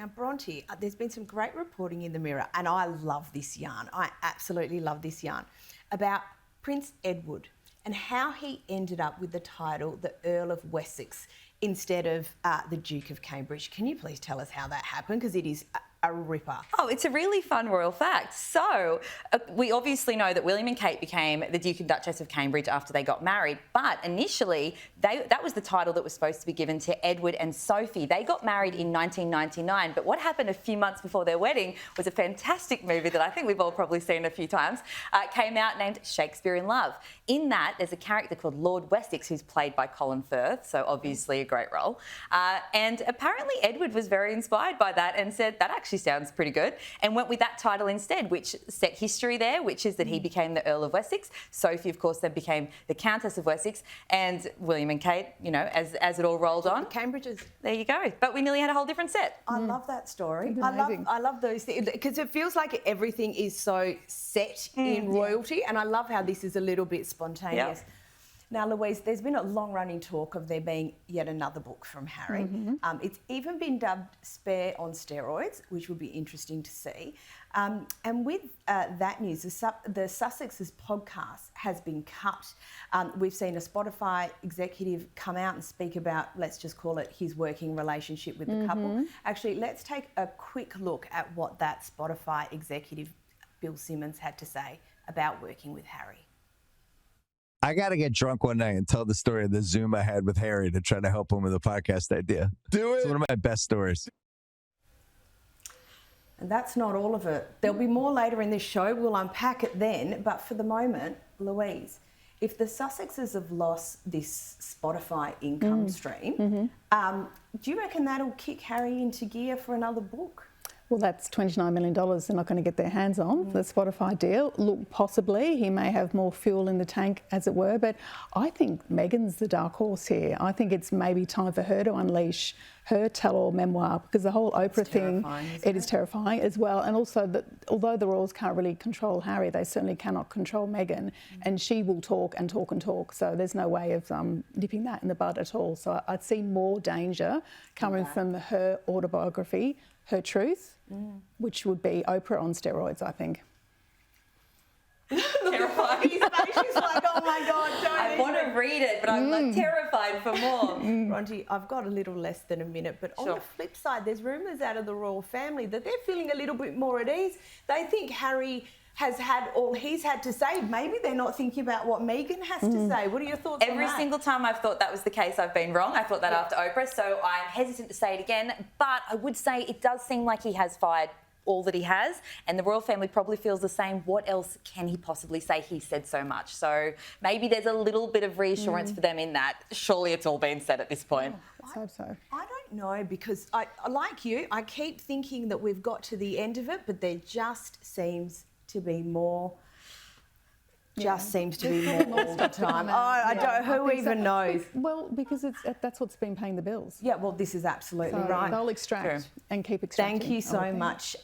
Now, Bronte, there's been some great reporting in the Mirror, and I love this yarn. I absolutely love this yarn, about Prince Edward and how he ended up with the title the Earl of Wessex instead of the Duke of Cambridge. Can you please tell us how that happened? Because it is a ripper. Oh, it's a really fun royal fact. So we obviously know that William and Kate became the Duke and Duchess of Cambridge after they got married, but initially that was the title that was supposed to be given to Edward and Sophie. They got married in 1999, but what happened a few months before their wedding was a fantastic movie that I think we've all probably seen a few times, came out named Shakespeare in Love. In that, there's a character called Lord Wessex who's played by Colin Firth, so obviously a great role. And apparently Edward was very inspired by that and said, that actually sounds pretty good, and went with that title instead, which set history there, which is that he became the Earl of Wessex. Sophie, of course, then became the Countess of Wessex, and William and Kate, you know, as it all rolled on. Cambridges. There you go. But we nearly had a whole different set. I love that story. I love those things, because it feels like everything is so set in royalty, and I love how this is a little bit spontaneous. Yep. Now, Louise, there's been a long-running talk of there being yet another book from Harry. It's even been dubbed Spare on Steroids, which would be interesting to see. And with that news, the Sussexes podcast has been cut. We've seen a Spotify executive come out and speak about, let's just call it, his working relationship with the couple. Actually, let's take a quick look at what that Spotify executive, Bill Simmons, had to say about working with Harry. I got to get drunk one night and tell the story of the Zoom I had with Harry to try to help him with a podcast idea. Do it. It's one of my best stories. And that's not all of it. There'll be more later in this show. We'll unpack it then. But for the moment, Louise, if the Sussexes have lost this Spotify income stream, do you reckon that'll kick Harry into gear for another book? Well, that's $29 million they're not going to get their hands on, the Spotify deal. Look, possibly he may have more fuel in the tank, as it were, but I think Meghan's the dark horse here. I think it's maybe time for her to unleash her tell-all memoir, because the whole Oprah thing, it is terrifying as well. And also, that although the royals can't really control Harry, they certainly cannot control Meghan, and she will talk and talk and talk. So there's no way of nipping that in the bud at all. So I'd see more danger coming from her autobiography, Her Truth, which would be Oprah on steroids, I think. Terrified. She's like, oh my God, don't I want to read it, but I'm like terrified for more. Bronte, I've got a little less than a minute, but on the flip side, there's rumours out of the royal family that they're feeling a little bit more at ease. They think Harry has had all he's had to say. Maybe they're not thinking about what Meghan has to say. What are your thoughts on that? Every single time I've thought that was the case, I've been wrong. I thought that after Oprah, so I'm hesitant to say it again. But I would say it does seem like he has fired all that he has, and the royal family probably feels the same. What else can he possibly say? He said so much. So maybe there's a little bit of reassurance for them in that. Surely it's all been said at this point. Let's hope so. I don't know, because I like you, I keep thinking that we've got to the end of it, but there just seems to be more. Seems to be more all the time. I don't. Who even knows? Well, because that's what's been paying the bills. Yeah. Well, this is absolutely right. They'll extract and keep extracting. Thank you so much.